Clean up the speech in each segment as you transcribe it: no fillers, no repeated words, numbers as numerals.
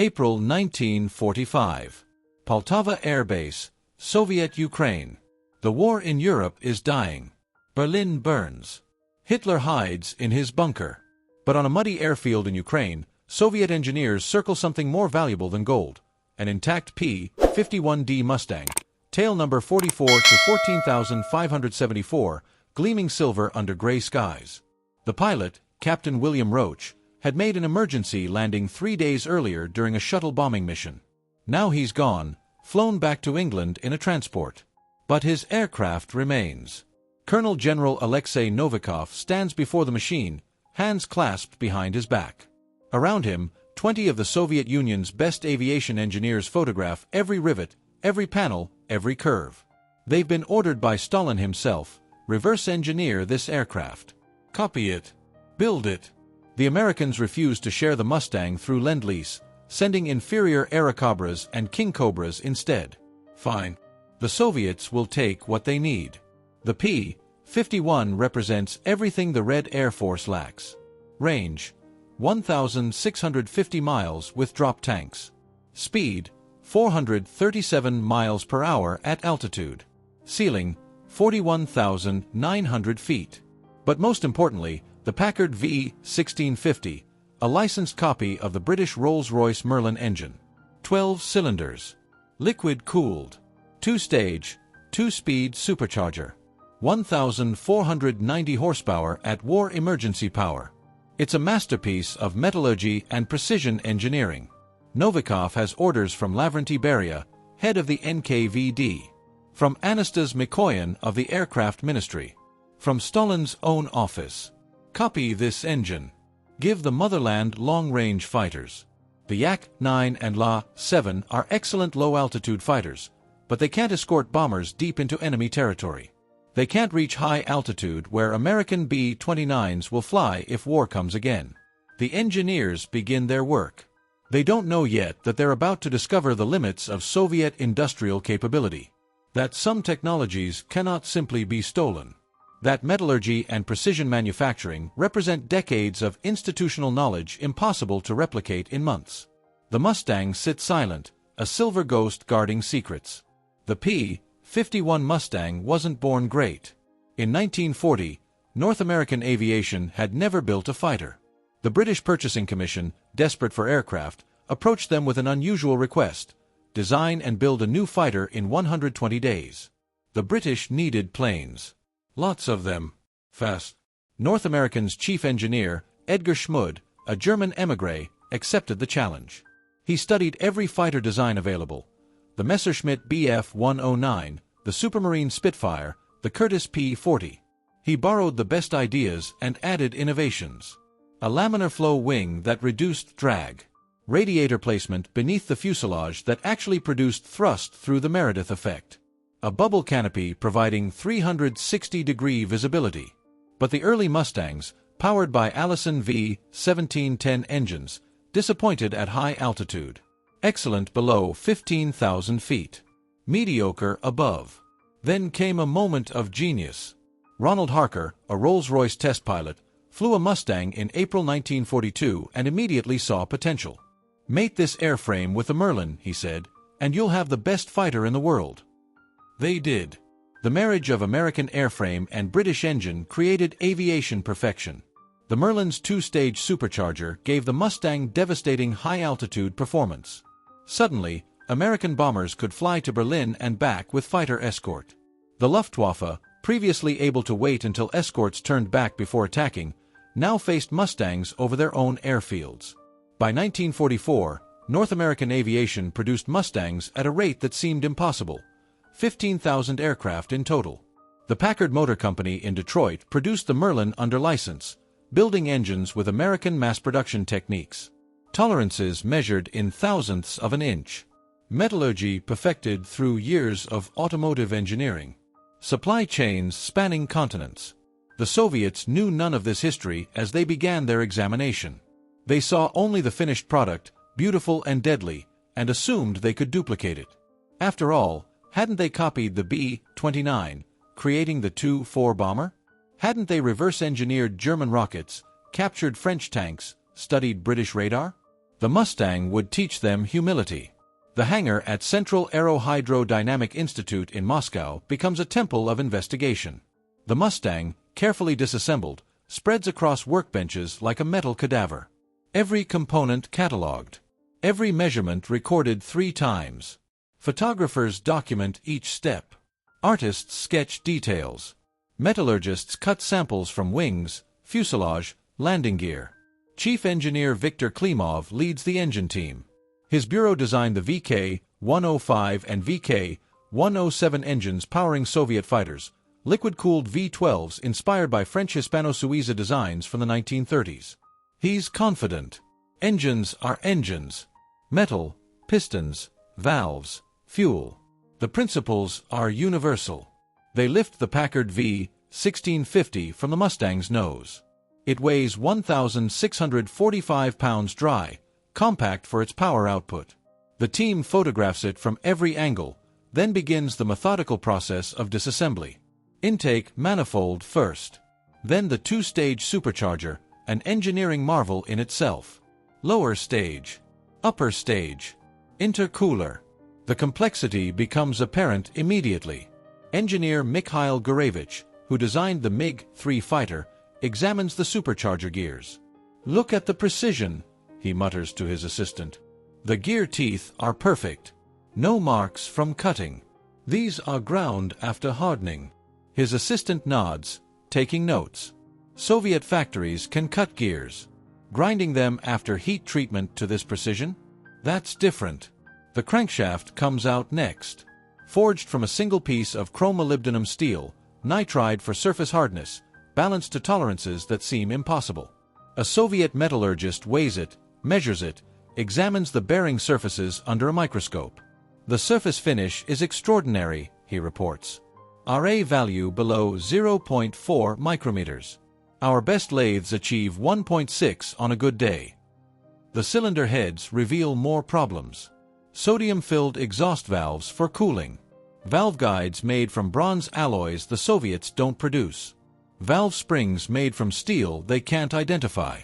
April 1945. Poltava Air Base, Soviet Ukraine. The war in Europe is dying. Berlin burns. Hitler hides in his bunker. But on a muddy airfield in Ukraine, Soviet engineers circle something more valuable than gold: an intact P-51D Mustang, tail number 44 to 14,574, gleaming silver under gray skies. The pilot, Captain William Roach, had made an emergency landing 3 days earlier during a shuttle bombing mission. Now he's gone, flown back to England in a transport. But his aircraft remains. Colonel General Alexei Novikov stands before the machine, hands clasped behind his back. Around him, 20 of the Soviet Union's best aviation engineers photograph every rivet, every panel, every curve. They've been ordered by Stalin himself: reverse engineer this aircraft. Copy it. Build it. The Americans refused to share the Mustang through Lend-Lease, sending inferior Airacobras and King Cobras instead. Fine. The Soviets will take what they need. The P-51 represents everything the Red Air Force lacks. Range: 1,650 miles with drop tanks. Speed: 437 miles per hour at altitude. Ceiling: 41,900 feet. But most importantly, the Packard V1650, a licensed copy of the British Rolls-Royce Merlin engine. 12 cylinders. Liquid-cooled. 2-stage, 2-speed supercharger. 1,490 horsepower at war emergency power. It's a masterpiece of metallurgy and precision engineering. Novikov has orders from Lavrenti Beria, head of the NKVD. From Anastas Mikoyan of the Aircraft Ministry. From Stalin's own office. Copy this engine. Give the motherland long-range fighters. The Yak-9 and La-7 are excellent low-altitude fighters, but they can't escort bombers deep into enemy territory. They can't reach high altitude where American B-29s will fly if war comes again. The engineers begin their work. They don't know yet that they're about to discover the limits of Soviet industrial capability. That some technologies cannot simply be stolen. That metallurgy and precision manufacturing represent decades of institutional knowledge impossible to replicate in months. The Mustang sits silent, a silver ghost guarding secrets. The P-51 Mustang wasn't born great. In 1940, North American aviation had never built a fighter. The British Purchasing Commission, desperate for aircraft, approached them with an unusual request: design and build a new fighter in 120 days. The British needed planes. Lots of them. Fast. North American's chief engineer, Edgar Schmud, a German émigré, accepted the challenge. He studied every fighter design available: the Messerschmitt Bf-109, the Supermarine Spitfire, the Curtiss P-40. He borrowed the best ideas and added innovations. A laminar flow wing that reduced drag. Radiator placement beneath the fuselage that actually produced thrust through the Meredith effect. A bubble canopy providing 360-degree visibility. But the early Mustangs, powered by Allison V1710 engines, disappointed at high altitude. Excellent below 15,000 feet. Mediocre above. Then came a moment of genius. Ronald Harker, a Rolls-Royce test pilot, flew a Mustang in April 1942 and immediately saw potential. "Mate this airframe with the Merlin," he said, "and you'll have the best fighter in the world." They did. The marriage of American airframe and British engine created aviation perfection. The Merlin's 2-stage supercharger gave the Mustang devastating high-altitude performance. Suddenly, American bombers could fly to Berlin and back with fighter escort. The Luftwaffe, previously able to wait until escorts turned back before attacking, now faced Mustangs over their own airfields. By 1944, North American aviation produced Mustangs at a rate that seemed impossible: 15,000 aircraft in total. The Packard Motor Company in Detroit produced the Merlin under license, building engines with American mass production techniques. Tolerances measured in thousandths of an inch. Metallurgy perfected through years of automotive engineering. Supply chains spanning continents. The Soviets knew none of this history as they began their examination. They saw only the finished product, beautiful and deadly, and assumed they could duplicate it. After all, hadn't they copied the B-29, creating the Tu-4 bomber? Hadn't they reverse-engineered German rockets, captured French tanks, studied British radar? The Mustang would teach them humility. The hangar at Central Aerohydrodynamic Institute in Moscow becomes a temple of investigation. The Mustang, carefully disassembled, spreads across workbenches like a metal cadaver. Every component catalogued. Every measurement recorded 3 times. Photographers document each step. Artists sketch details. Metallurgists cut samples from wings, fuselage, landing gear. Chief engineer Viktor Klimov leads the engine team. His bureau designed the VK-105 and VK-107 engines powering Soviet fighters, liquid-cooled V-12s inspired by French Hispano-Suiza designs from the 1930s. He's confident. Engines are engines. Metal, pistons, valves, fuel. The principles are universal. They lift the Packard V-1650 from the Mustang's nose. It weighs 1,645 pounds dry, compact for its power output. The team photographs it from every angle, then begins the methodical process of disassembly. Intake manifold first. Then the 2-stage supercharger, an engineering marvel in itself. Lower stage. Upper stage. Intercooler. The complexity becomes apparent immediately. Engineer Mikhail Gurevich, who designed the MiG-3 fighter, examines the supercharger gears. "Look at the precision," he mutters to his assistant. "The gear teeth are perfect. No marks from cutting. These are ground after hardening." His assistant nods, taking notes. Soviet factories can cut gears. Grinding them after heat treatment to this precision? That's different. The crankshaft comes out next. Forged from a single piece of chromolybdenum steel, nitride for surface hardness, balanced to tolerances that seem impossible. A Soviet metallurgist weighs it, measures it, examines the bearing surfaces under a microscope. "The surface finish is extraordinary," he reports. RA value below 0.4 micrometers. Our best lathes achieve 1.6 on a good day. The cylinder heads reveal more problems. Sodium-filled exhaust valves for cooling. Valve guides made from bronze alloys the Soviets don't produce. Valve springs made from steel they can't identify.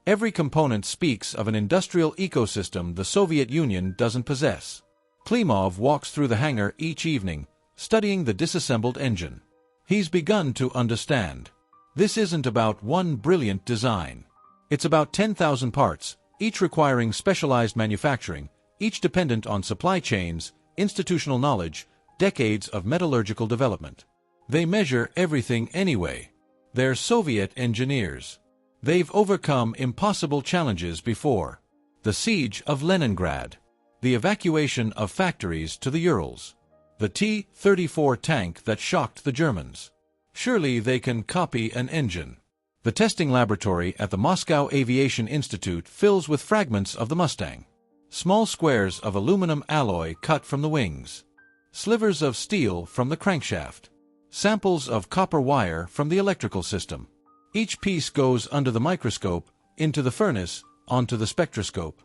Every component speaks of an industrial ecosystem the Soviet Union doesn't possess. Klimov walks through the hangar each evening, studying the disassembled engine. He's begun to understand. This isn't about one brilliant design. It's about 10,000 parts, each requiring specialized manufacturing, each dependent on supply chains, institutional knowledge, decades of metallurgical development. They measure everything anyway. They're Soviet engineers. They've overcome impossible challenges before. The siege of Leningrad. The evacuation of factories to the Urals. The T-34 tank that shocked the Germans. Surely they can copy an engine. The testing laboratory at the Moscow Aviation Institute fills with fragments of the Mustang. Small squares of aluminum alloy cut from the wings. Slivers of steel from the crankshaft. Samples of copper wire from the electrical system. Each piece goes under the microscope, into the furnace, onto the spectroscope.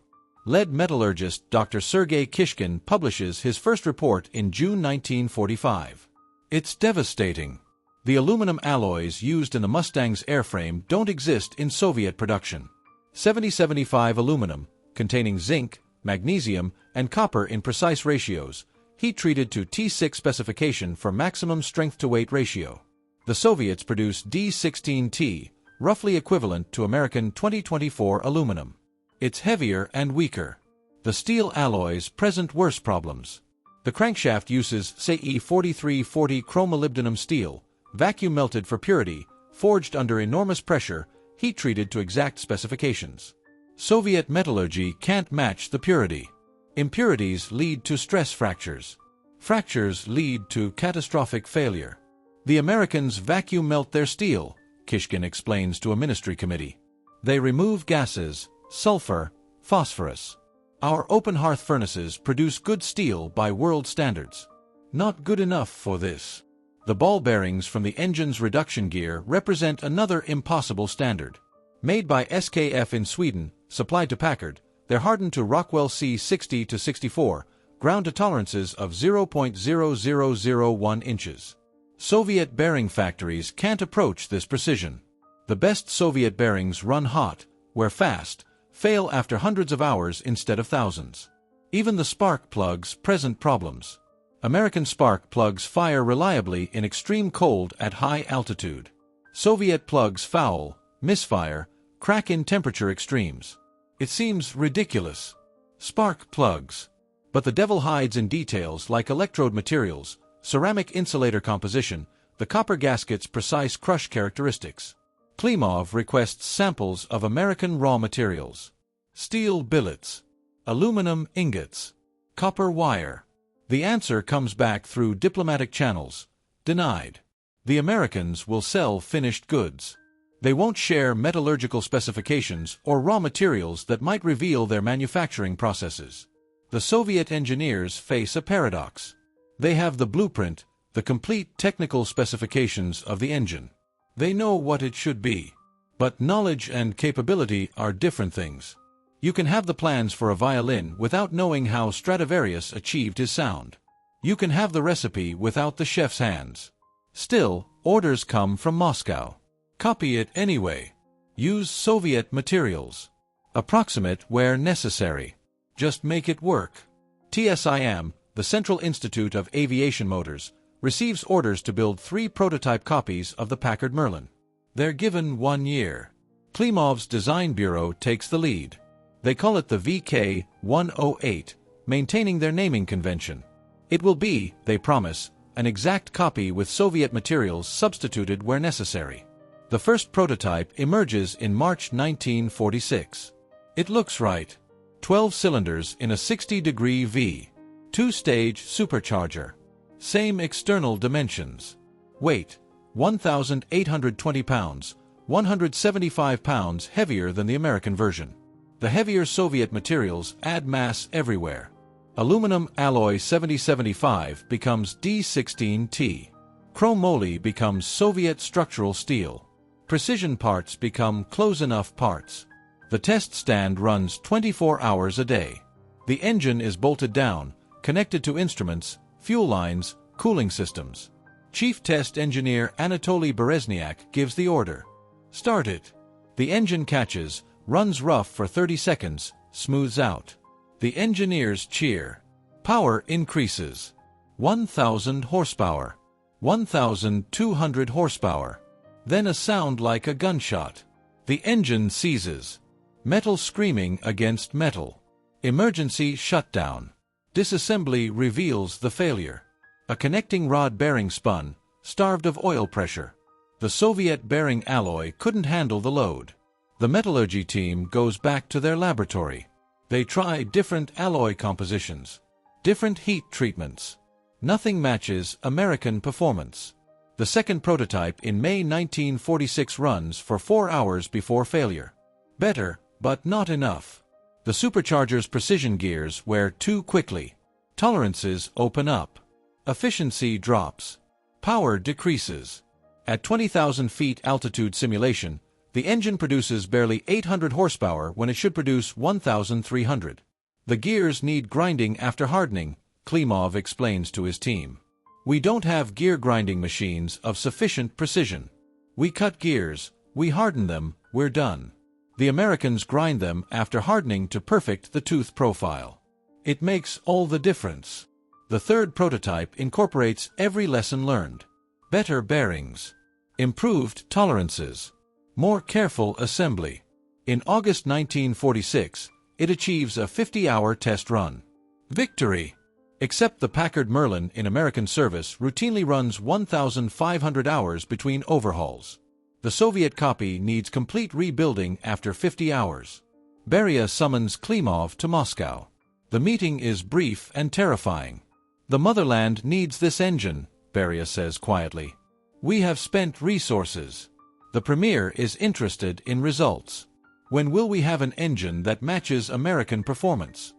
Lead metallurgist Dr. Sergei Kishkin publishes his first report in June 1945. It's devastating. The aluminum alloys used in the Mustang's airframe don't exist in Soviet production. 70-75 aluminum, containing zinc, magnesium, and copper in precise ratios, heat-treated to T6 specification for maximum strength-to-weight ratio. The Soviets produce D16T, roughly equivalent to American 2024 aluminum. It's heavier and weaker. The steel alloys present worse problems. The crankshaft uses SAE 4340 chromolybdenum steel, vacuum melted for purity, forged under enormous pressure, heat-treated to exact specifications. Soviet metallurgy can't match the purity. Impurities lead to stress fractures. Fractures lead to catastrophic failure. The Americans vacuum melt their steel, Kishkin explains to a ministry committee. They remove gases, sulfur, phosphorus. Our open hearth furnaces produce good steel by world standards. Not good enough for this. The ball bearings from the engine's reduction gear represent another impossible standard. Made by SKF in Sweden, supplied to Packard, they're hardened to Rockwell C60-64, ground to tolerances of 0.0001 inches. Soviet bearing factories can't approach this precision. The best Soviet bearings run hot, wear fast, fail after hundreds of hours instead of thousands. Even the spark plugs present problems. American spark plugs fire reliably in extreme cold at high altitude. Soviet plugs foul, misfire, crack in temperature extremes. It seems ridiculous. Spark plugs. But the devil hides in details like electrode materials, ceramic insulator composition, the copper gasket's precise crush characteristics. Klimov requests samples of American raw materials. Steel billets. Aluminum ingots. Copper wire. The answer comes back through diplomatic channels. Denied. The Americans will sell finished goods. They won't share metallurgical specifications or raw materials that might reveal their manufacturing processes. The Soviet engineers face a paradox. They have the blueprint, the complete technical specifications of the engine. They know what it should be. But knowledge and capability are different things. You can have the plans for a violin without knowing how Stradivarius achieved his sound. You can have the recipe without the chef's hands. Still, orders come from Moscow. Copy it anyway. Use Soviet materials. Approximate where necessary. Just make it work. TSIM, the Central Institute of Aviation Motors, receives orders to build 3 prototype copies of the Packard Merlin. They're given 1 year. Klimov's design bureau takes the lead. They call it the VK-108, maintaining their naming convention. It will be, they promise, an exact copy with Soviet materials substituted where necessary. The first prototype emerges in March 1946. It looks right. 12 cylinders in a 60-degree V. 2-stage supercharger. Same external dimensions. Weight, 1,820 pounds, 175 pounds heavier than the American version. The heavier Soviet materials add mass everywhere. Aluminum alloy 7075 becomes D16T. Chrome moly becomes Soviet structural steel. Precision parts become close-enough parts. The test stand runs 24 hours a day. The engine is bolted down, connected to instruments, fuel lines, cooling systems. Chief Test Engineer Anatoly Berezniak gives the order. Start it. The engine catches, runs rough for 30 seconds, smooths out. The engineers cheer. Power increases. 1,000 horsepower. 1,200 horsepower. Then a sound like a gunshot. The engine seizes. Metal screaming against metal. Emergency shutdown. Disassembly reveals the failure. A connecting rod bearing spun, starved of oil pressure. The Soviet bearing alloy couldn't handle the load. The metallurgy team goes back to their laboratory. They try different alloy compositions, different heat treatments. Nothing matches American performance. The second prototype in May 1946 runs for 4 hours before failure. Better, but not enough. The supercharger's precision gears wear too quickly. Tolerances open up. Efficiency drops. Power decreases. At 20,000 feet altitude simulation, the engine produces barely 800 horsepower when it should produce 1,300. The gears need grinding after hardening, Klimov explains to his team. We don't have gear grinding machines of sufficient precision. We cut gears, we harden them, we're done. The Americans grind them after hardening to perfect the tooth profile. It makes all the difference. The third prototype incorporates every lesson learned. Better bearings. Improved tolerances. More careful assembly. In August 1946, it achieves a 50-hour test run. Victory! Except the Packard Merlin in American service routinely runs 1,500 hours between overhauls. The Soviet copy needs complete rebuilding after 50 hours. Beria summons Klimov to Moscow. The meeting is brief and terrifying. The motherland needs this engine, Beria says quietly. We have spent resources. The Premier is interested in results. When will we have an engine that matches American performance?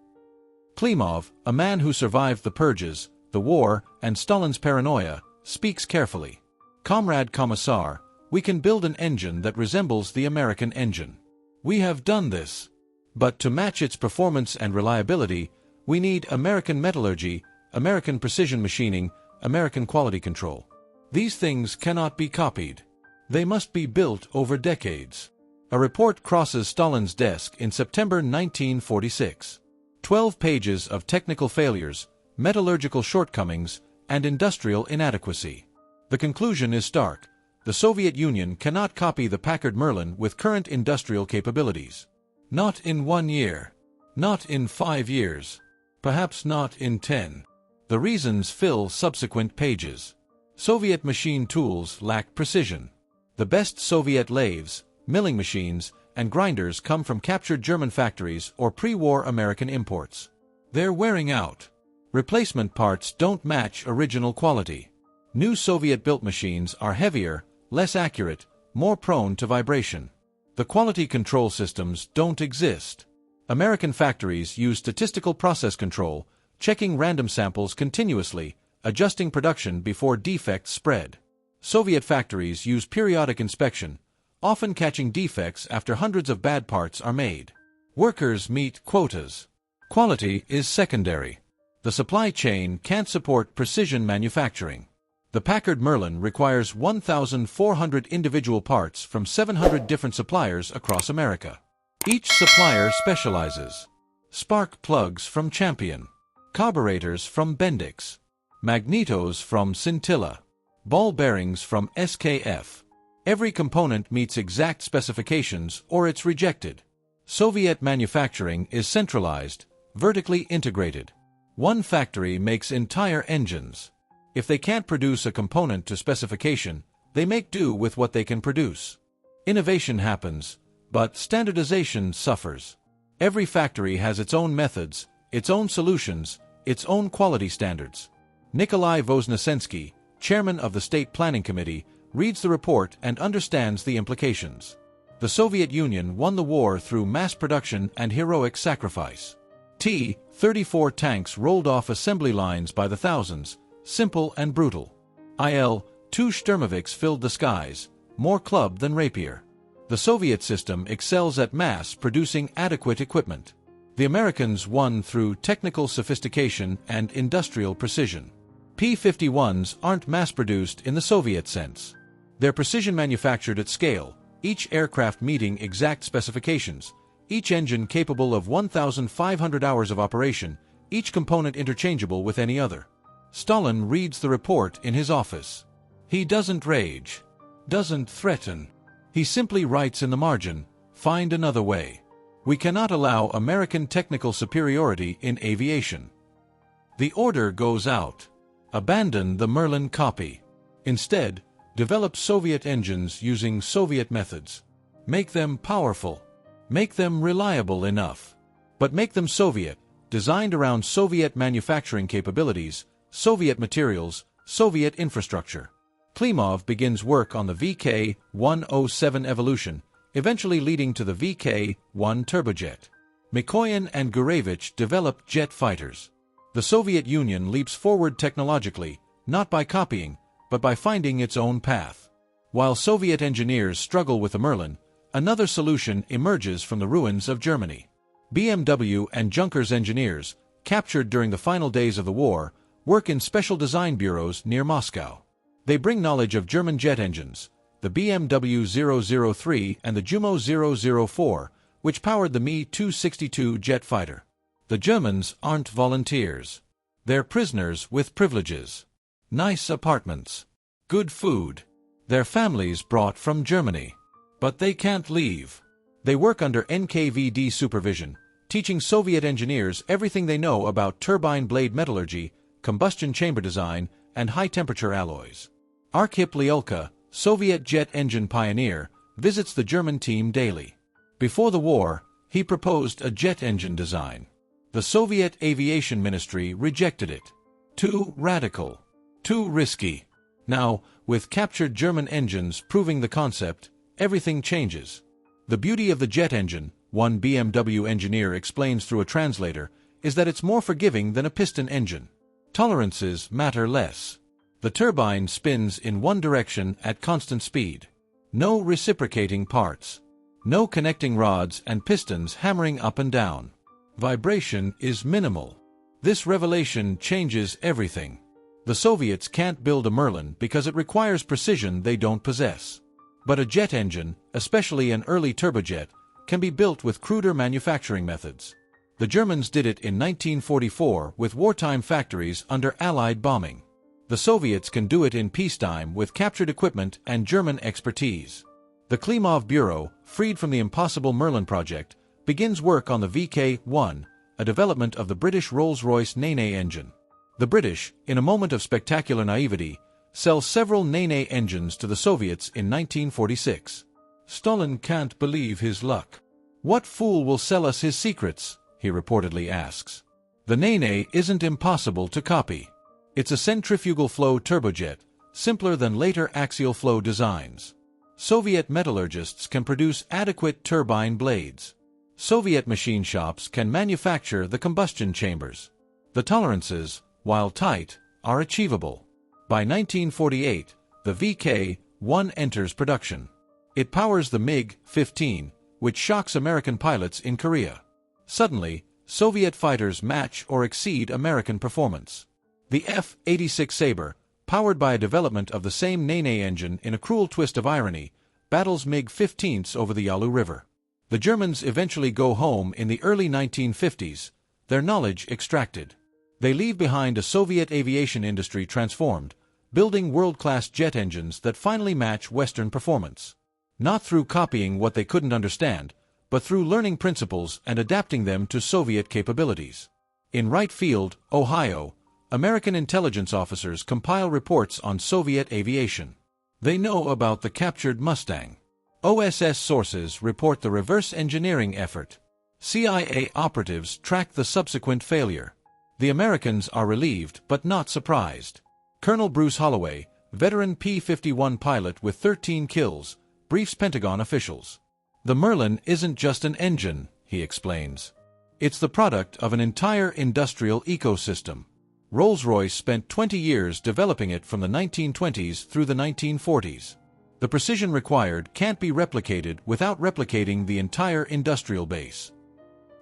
Klimov, a man who survived the purges, the war, and Stalin's paranoia, speaks carefully. Comrade Commissar, we can build an engine that resembles the American engine. We have done this. But to match its performance and reliability, we need American metallurgy, American precision machining, American quality control. These things cannot be copied. They must be built over decades. A report crosses Stalin's desk in September 1946. 12 pages of technical failures, metallurgical shortcomings, and industrial inadequacy. The conclusion is stark. The Soviet Union cannot copy the Packard Merlin with current industrial capabilities. Not in 1 year. Not in 5 years. Perhaps not in 10. The reasons fill subsequent pages. Soviet machine tools lack precision. The best Soviet lathes, milling machines, and grinders come from captured German factories or pre-war American imports. They're wearing out. Replacement parts don't match original quality. New Soviet-built machines are heavier, less accurate, more prone to vibration. The quality control systems don't exist. American factories use statistical process control, checking random samples continuously, adjusting production before defects spread. Soviet factories use periodic inspection, often catching defects after hundreds of bad parts are made. Workers meet quotas. Quality is secondary. The supply chain can't support precision manufacturing. The Packard Merlin requires 1,400 individual parts from 700 different suppliers across America. Each supplier specializes. Spark plugs from Champion. Carburetors from Bendix. Magnetos from Scintilla. Ball bearings from SKF. Every component meets exact specifications or it's rejected. Soviet manufacturing is centralized, vertically integrated. One factory makes entire engines. If they can't produce a component to specification, they make do with what they can produce. Innovation happens, but standardization suffers. Every factory has its own methods, its own solutions, its own quality standards. Nikolai Voznesensky, chairman of the State Planning Committee, reads the report and understands the implications. The Soviet Union won the war through mass production and heroic sacrifice. T-34 tanks rolled off assembly lines by the thousands, simple and brutal. Il-2 Sturmovix filled the skies, more club than rapier. The Soviet system excels at mass producing adequate equipment. The Americans won through technical sophistication and industrial precision. P-51s aren't mass-produced in the Soviet sense. They're precision manufactured at scale, each aircraft meeting exact specifications, each engine capable of 1,500 hours of operation, each component interchangeable with any other. Stalin reads the report in his office. He doesn't rage, doesn't threaten. He simply writes in the margin, "Find another way. We cannot allow American technical superiority in aviation." The order goes out. Abandon the Merlin copy. Instead, develop Soviet engines using Soviet methods. Make them powerful. Make them reliable enough. But make them Soviet, designed around Soviet manufacturing capabilities, Soviet materials, Soviet infrastructure. Klimov begins work on the VK-107 evolution, eventually leading to the VK-1 turbojet. Mikoyan and Gurevich develop jet fighters. The Soviet Union leaps forward technologically, not by copying, but by finding its own path. While Soviet engineers struggle with the Merlin, another solution emerges from the ruins of Germany. BMW and Junkers engineers, captured during the final days of the war, work in special design bureaus near Moscow. They bring knowledge of German jet engines, the BMW 003 and the Jumo 004, which powered the Me-262 jet fighter. The Germans aren't volunteers. They're prisoners with privileges. Nice apartments. Good food. Their families brought from Germany. But they can't leave. They work under NKVD supervision, teaching Soviet engineers everything they know about turbine blade metallurgy, combustion chamber design, and high-temperature alloys. Arkhip Lyulka, Soviet jet engine pioneer, visits the German team daily. Before the war, he proposed a jet engine design. The Soviet Aviation Ministry rejected it. Too radical. Too risky. Now, with captured German engines proving the concept, everything changes. The beauty of the jet engine, one BMW engineer explains through a translator, is that it's more forgiving than a piston engine. Tolerances matter less. The turbine spins in one direction at constant speed. No reciprocating parts. No connecting rods and pistons hammering up and down. Vibration is minimal. This revelation changes everything. The Soviets can't build a Merlin because it requires precision they don't possess. But a jet engine, especially an early turbojet, can be built with cruder manufacturing methods. The Germans did it in 1944 with wartime factories under Allied bombing. The Soviets can do it in peacetime with captured equipment and German expertise. The Klimov Bureau, freed from the impossible Merlin project, begins work on the VK-1, a development of the British Rolls-Royce Nene engine. The British, in a moment of spectacular naivety, sell several Nene engines to the Soviets in 1946. Stalin can't believe his luck. "What fool will sell us his secrets?" he reportedly asks. The Nene isn't impossible to copy. It's a centrifugal flow turbojet, simpler than later axial flow designs. Soviet metallurgists can produce adequate turbine blades. Soviet machine shops can manufacture the combustion chambers. The tolerances, while tight, are achievable. By 1948, the VK-1 enters production. It powers the MiG-15, which shocks American pilots in Korea. Suddenly, Soviet fighters match or exceed American performance. The F-86 Sabre, powered by a development of the same Nene engine in a cruel twist of irony, battles MiG-15s over the Yalu River. The Germans eventually go home in the early 1950s, their knowledge extracted. They leave behind a Soviet aviation industry transformed, building world-class jet engines that finally match Western performance. Not through copying what they couldn't understand, but through learning principles and adapting them to Soviet capabilities. In Wright Field, Ohio, American intelligence officers compile reports on Soviet aviation. They know about the captured Mustang. OSS sources report the reverse engineering effort. CIA operatives track the subsequent failure. The Americans are relieved but not surprised. Colonel Bruce Holloway, veteran P-51 pilot with 13 kills, briefs Pentagon officials. "The Merlin isn't just an engine," he explains. "It's the product of an entire industrial ecosystem. Rolls-Royce spent 20 years developing it from the 1920s through the 1940s. The precision required can't be replicated without replicating the entire industrial base."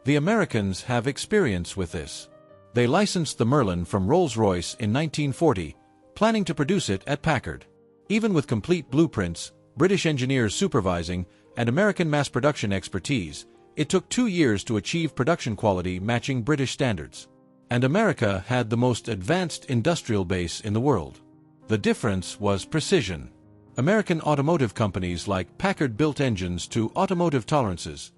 The Americans have experience with this. They licensed the Merlin from Rolls-Royce in 1940, planning to produce it at Packard. Even with complete blueprints, British engineers supervising, and American mass production expertise, it took 2 years to achieve production quality matching British standards. And America had the most advanced industrial base in the world. The difference was precision. American automotive companies like Packard built engines to automotive tolerances,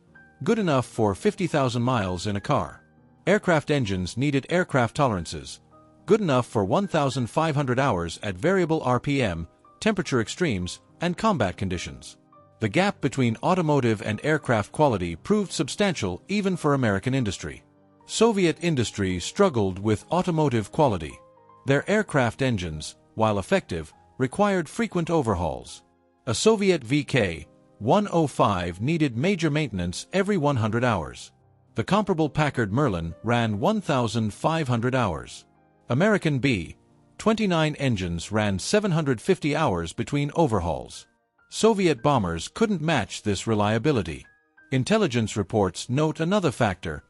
good enough for 50,000 miles in a car. Aircraft engines needed aircraft tolerances, good enough for 1,500 hours at variable RPM, temperature extremes, and combat conditions. The gap between automotive and aircraft quality proved substantial even for American industry. Soviet industry struggled with automotive quality. Their aircraft engines, while effective, required frequent overhauls. A Soviet VK-105 needed major maintenance every 100 hours. The comparable Packard Merlin ran 1,500 hours. American B-29 engines ran 750 hours between overhauls. Soviet bombers couldn't match this reliability. Intelligence reports note another factor: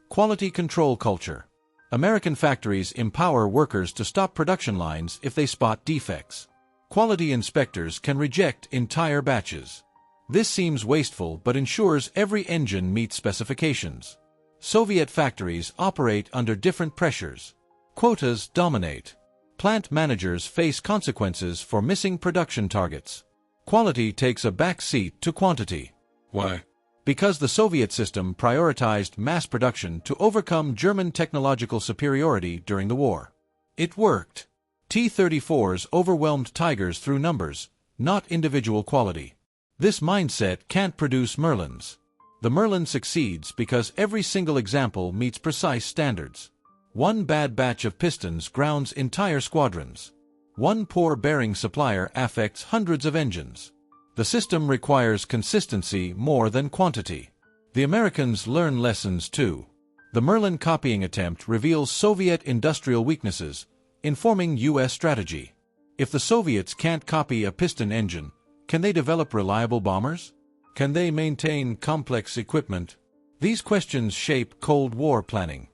quality control culture. American factories empower workers to stop production lines if they spot defects. Quality inspectors can reject entire batches. This seems wasteful but ensures every engine meets specifications. Soviet factories operate under different pressures. Quotas dominate. Plant managers face consequences for missing production targets. Quality takes a back seat to quantity. Why? Because the Soviet system prioritized mass production to overcome German technological superiority during the war. It worked. T-34s overwhelmed Tigers through numbers, not individual quality. This mindset can't produce Merlins. The Merlin succeeds because every single example meets precise standards. One bad batch of pistons grounds entire squadrons. One poor bearing supplier affects hundreds of engines. The system requires consistency more than quantity. The Americans learn lessons too. The Merlin copying attempt reveals Soviet industrial weaknesses, informing U.S. strategy. If the Soviets can't copy a piston engine, can they develop reliable bombers? Can they maintain complex equipment? These questions shape Cold War planning.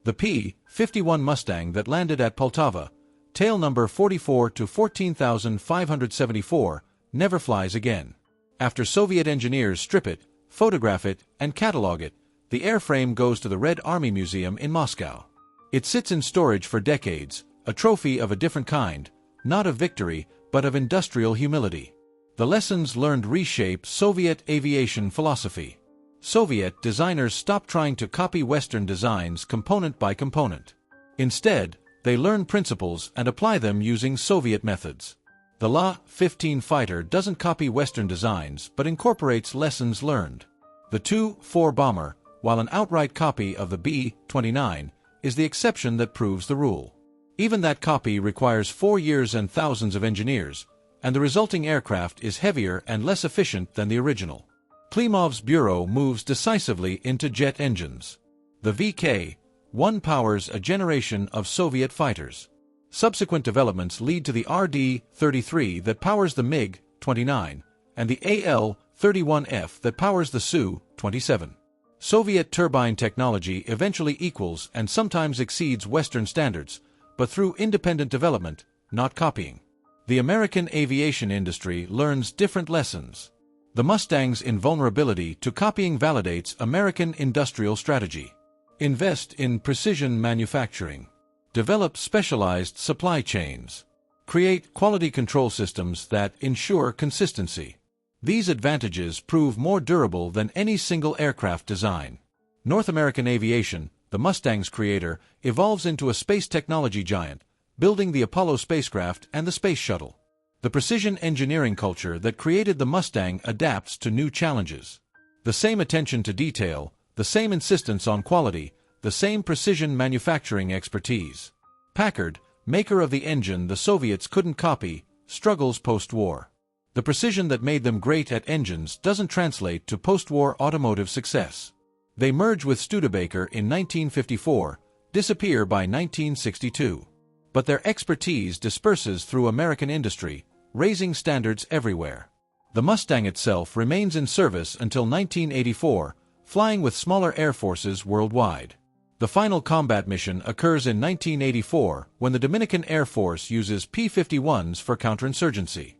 The P-51 Mustang that landed at Poltava, tail number 44 to 14,574, never flies again. After Soviet engineers strip it, photograph it, and catalog it, the airframe goes to the Red Army Museum in Moscow. It sits in storage for decades, a trophy of a different kind, not of victory, but of industrial humility. The lessons learned reshape Soviet aviation philosophy. Soviet designers stopped trying to copy Western designs component by component. Instead, they learn principles and apply them using Soviet methods. The La-15 fighter doesn't copy Western designs but incorporates lessons learned. The Tu-4 bomber, while an outright copy of the B-29, is the exception that proves the rule. Even that copy requires 4 years and thousands of engineers, and the resulting aircraft is heavier and less efficient than the original. Klimov's bureau moves decisively into jet engines. The VK-1 powers a generation of Soviet fighters. Subsequent developments lead to the RD-33 that powers the MiG-29, and the AL-31F that powers the Su-27. Soviet turbine technology eventually equals and sometimes exceeds Western standards, but through independent development, not copying. The American aviation industry learns different lessons. The Mustang's invulnerability to copying validates American industrial strategy. Invest in precision manufacturing. Develop specialized supply chains. Create quality control systems that ensure consistency. These advantages prove more durable than any single aircraft design. North American aviation, the Mustang's creator, evolves into a space technology giant, building the Apollo spacecraft and the Space Shuttle. The precision engineering culture that created the Mustang adapts to new challenges. The same attention to detail, the same insistence on quality, the same precision manufacturing expertise. Packard, maker of the engine the Soviets couldn't copy, struggles post-war. The precision that made them great at engines doesn't translate to post-war automotive success. They merge with Studebaker in 1954, disappear by 1962. But their expertise disperses through American industry, raising standards everywhere. The Mustang itself remains in service until 1984, flying with smaller air forces worldwide. The final combat mission occurs in 1984 when the Dominican Air Force uses P-51s for counterinsurgency.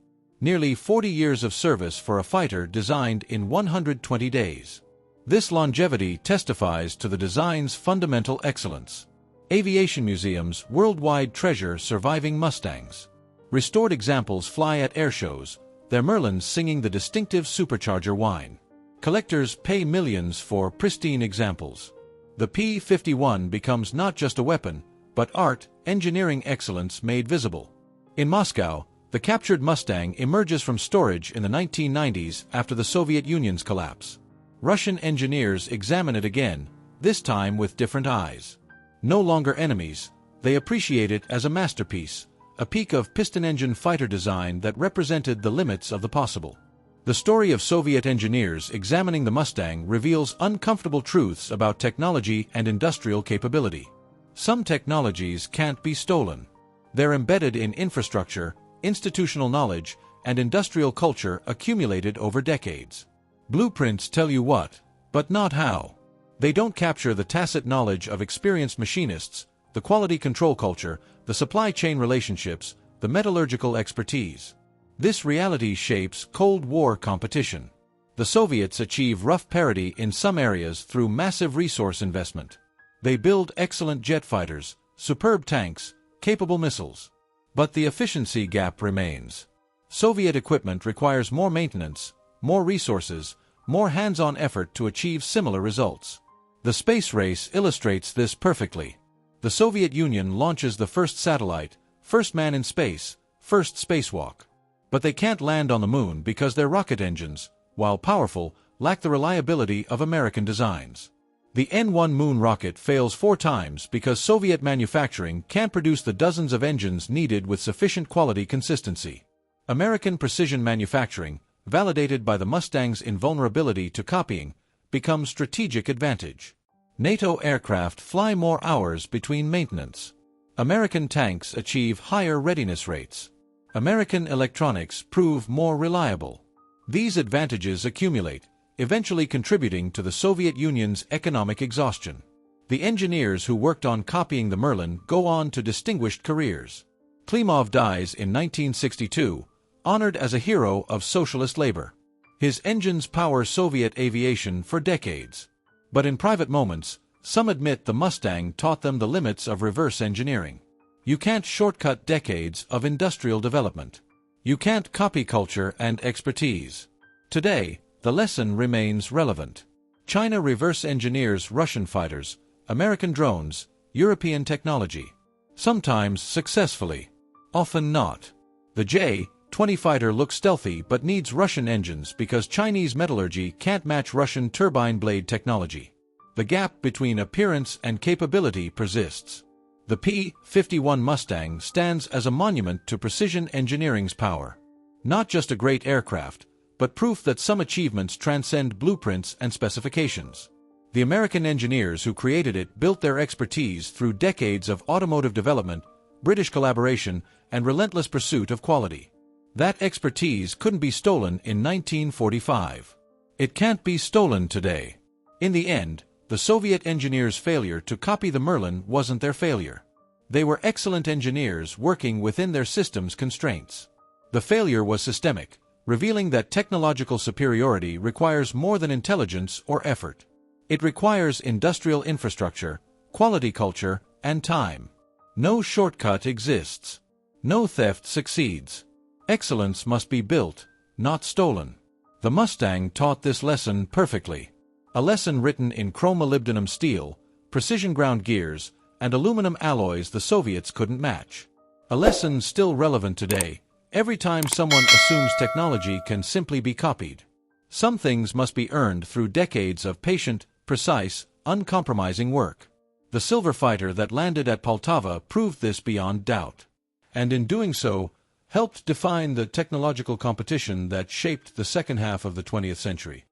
Nearly 40 years of service for a fighter designed in 120 days. This longevity testifies to the design's fundamental excellence. Aviation museums worldwide treasure surviving Mustangs. Restored examples fly at airshows, their Merlins singing the distinctive supercharger whine. Collectors pay millions for pristine examples. The P-51 becomes not just a weapon, but art, engineering excellence made visible. In Moscow, the captured Mustang emerges from storage in the 1990s after the Soviet Union's collapse. Russian engineers examine it again, this time with different eyes. No longer enemies, they appreciate it as a masterpiece, a peak of piston-engine fighter design that represented the limits of the possible. The story of Soviet engineers examining the Mustang reveals uncomfortable truths about technology and industrial capability. Some technologies can't be stolen. They're embedded in infrastructure, institutional knowledge, and industrial culture accumulated over decades. Blueprints tell you what, but not how. They don't capture the tacit knowledge of experienced machinists, the quality control culture, the supply chain relationships, the metallurgical expertise. This reality shapes Cold War competition. The Soviets achieve rough parity in some areas through massive resource investment. They build excellent jet fighters, superb tanks, capable missiles. But the efficiency gap remains. Soviet equipment requires more maintenance, more resources, more hands-on effort to achieve similar results. The space race illustrates this perfectly. The Soviet Union launches the first satellite, first man in space, first spacewalk. But they can't land on the moon because their rocket engines, while powerful, lack the reliability of American designs. The N-1 moon rocket fails 4 times because Soviet manufacturing can't produce the dozens of engines needed with sufficient quality consistency. American precision manufacturing, validated by the Mustang's invulnerability to copying, becomes strategic advantage. NATO aircraft fly more hours between maintenance. American tanks achieve higher readiness rates. American electronics prove more reliable. These advantages accumulate, eventually contributing to the Soviet Union's economic exhaustion. The engineers who worked on copying the Merlin go on to distinguished careers. Klimov dies in 1962, honored as a hero of socialist labor. His engines power Soviet aviation for decades. But in private moments, some admit the Mustang taught them the limits of reverse engineering. You can't shortcut decades of industrial development. You can't copy culture and expertise. Today, the lesson remains relevant. China reverse engineers Russian fighters, American drones, European technology. Sometimes successfully, often not. The J-20 fighter looks stealthy but needs Russian engines because Chinese metallurgy can't match Russian turbine blade technology. The gap between appearance and capability persists. The P-51 Mustang stands as a monument to precision engineering's power. Not just a great aircraft, but proof that some achievements transcend blueprints and specifications. The American engineers who created it built their expertise through decades of automotive development, British collaboration, and relentless pursuit of quality. That expertise couldn't be stolen in 1945. It can't be stolen today. In the end, the Soviet engineers' failure to copy the Merlin wasn't their failure. They were excellent engineers working within their system's constraints. The failure was systemic, revealing that technological superiority requires more than intelligence or effort. It requires industrial infrastructure, quality culture, and time. No shortcut exists. No theft succeeds. Excellence must be built, not stolen. The Mustang taught this lesson perfectly. A lesson written in chrome-molybdenum steel, precision ground gears, and aluminum alloys the Soviets couldn't match. A lesson still relevant today, every time someone assumes technology can simply be copied. Some things must be earned through decades of patient, precise, uncompromising work. The silver fighter that landed at Poltava proved this beyond doubt. And in doing so, helped define the technological competition that shaped the second half of the 20th century.